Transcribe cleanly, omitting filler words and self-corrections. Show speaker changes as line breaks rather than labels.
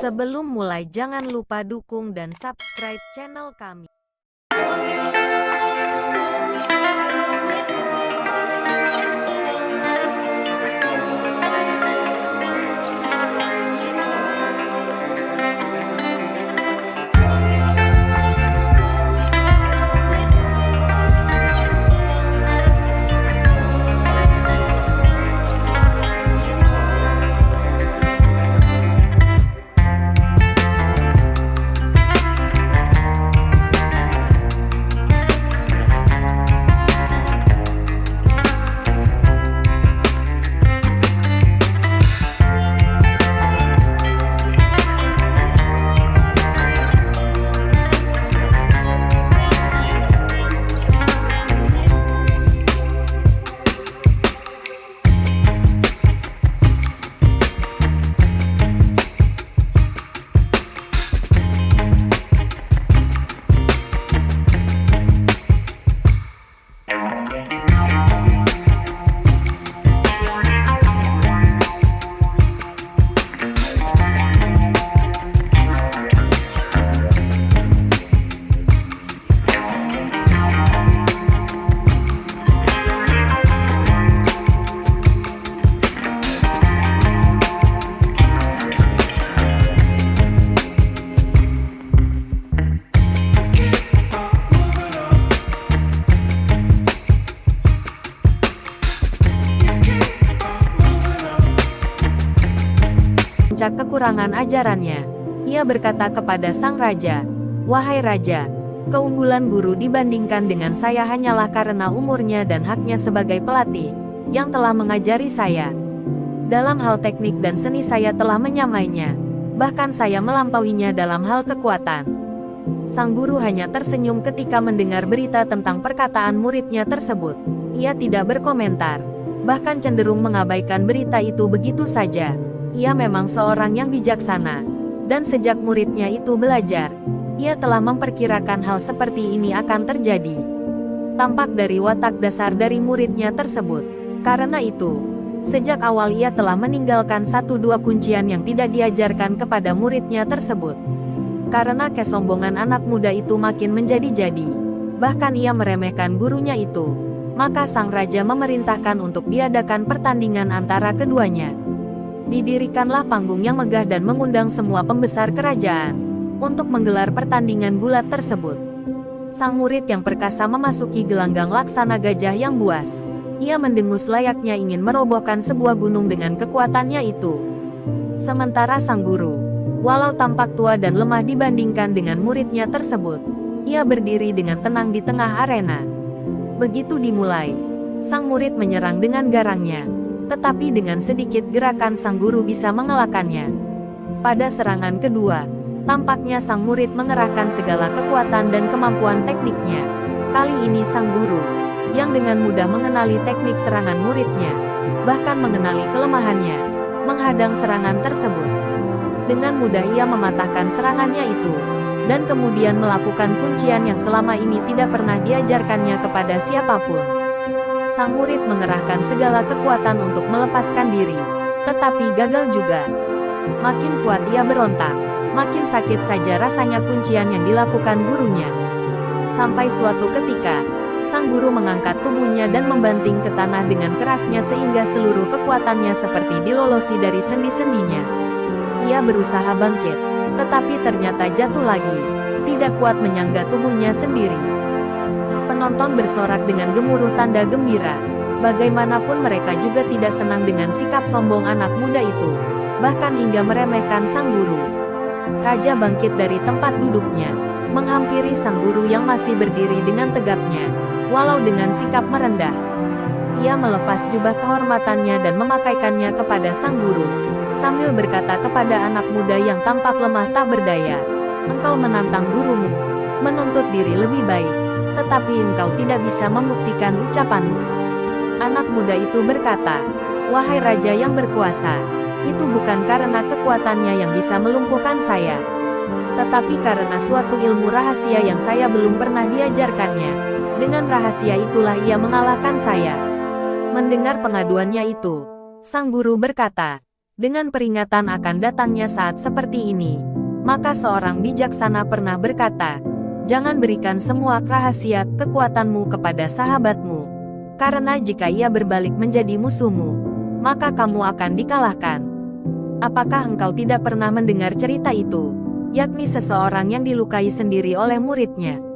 Sebelum mulai jangan lupa dukung dan subscribe channel kami. Puncak kekurangan ajarannya, ia berkata kepada sang raja, "Wahai raja, keunggulan guru dibandingkan dengan saya hanyalah karena umurnya dan haknya sebagai pelatih, yang telah mengajari saya. Dalam hal teknik dan seni saya telah menyamainya, bahkan saya melampauinya dalam hal kekuatan." Sang guru hanya tersenyum ketika mendengar berita tentang perkataan muridnya tersebut. Ia tidak berkomentar, bahkan cenderung mengabaikan berita itu begitu saja. Ia memang seorang yang bijaksana, dan sejak muridnya itu belajar, ia telah memperkirakan hal seperti ini akan terjadi. Tampak dari watak dasar dari muridnya tersebut. Karena itu, sejak awal ia telah meninggalkan 1-2 kuncian yang tidak diajarkan kepada muridnya tersebut. Karena kesombongan anak muda itu makin menjadi-jadi, bahkan ia meremehkan gurunya itu, maka sang raja memerintahkan untuk diadakan pertandingan antara keduanya. Didirikanlah panggung yang megah dan mengundang semua pembesar kerajaan untuk menggelar pertandingan gulat tersebut. Sang murid yang perkasa memasuki gelanggang laksana gajah yang buas. Ia mendengus layaknya ingin merobohkan sebuah gunung dengan kekuatannya itu. Sementara sang guru, walau tampak tua dan lemah dibandingkan dengan muridnya tersebut, ia berdiri dengan tenang di tengah arena. Begitu dimulai, sang murid menyerang dengan garangnya. Tetapi dengan sedikit gerakan sang guru bisa mengalahkannya. Pada serangan kedua, tampaknya sang murid mengerahkan segala kekuatan dan kemampuan tekniknya. Kali ini sang guru, yang dengan mudah mengenali teknik serangan muridnya, bahkan mengenali kelemahannya, menghadang serangan tersebut. Dengan mudah ia mematahkan serangannya itu, dan kemudian melakukan kuncian yang selama ini tidak pernah diajarkannya kepada siapapun. Sang murid mengerahkan segala kekuatan untuk melepaskan diri, tetapi gagal juga. Makin kuat ia berontak, makin sakit saja rasanya kuncian yang dilakukan gurunya. Sampai suatu ketika, sang guru mengangkat tubuhnya dan membanting ke tanah dengan kerasnya sehingga seluruh kekuatannya seperti dilolosi dari sendi-sendinya. Ia berusaha bangkit, tetapi ternyata jatuh lagi, tidak kuat menyangga tubuhnya sendiri. Penonton bersorak dengan gemuruh tanda gembira. Bagaimanapun mereka juga tidak senang dengan sikap sombong anak muda itu, bahkan hingga meremehkan sang guru. Raja bangkit dari tempat duduknya, menghampiri sang guru yang masih berdiri dengan tegapnya, walau dengan sikap merendah. Ia melepas jubah kehormatannya dan memakaikannya kepada sang guru, sambil berkata kepada anak muda yang tampak lemah tak berdaya, "Engkau menantang gurumu, menuntut diri lebih baik, tetapi engkau tidak bisa membuktikan ucapanmu." Anak muda itu berkata, "Wahai raja yang berkuasa, itu bukan karena kekuatannya yang bisa melumpuhkan saya, tetapi karena suatu ilmu rahasia yang saya belum pernah diajarkannya. Dengan rahasia itulah ia mengalahkan saya." Mendengar pengaduannya itu, sang guru berkata, Dengan peringatan akan datangnya saat seperti ini, maka seorang bijaksana pernah berkata, "Jangan berikan semua rahasia kekuatanmu kepada sahabatmu, karena jika ia berbalik menjadi musuhmu, maka kamu akan dikalahkan." Apakah engkau tidak pernah mendengar cerita itu? Yakni seseorang yang dilukai sendiri oleh muridnya.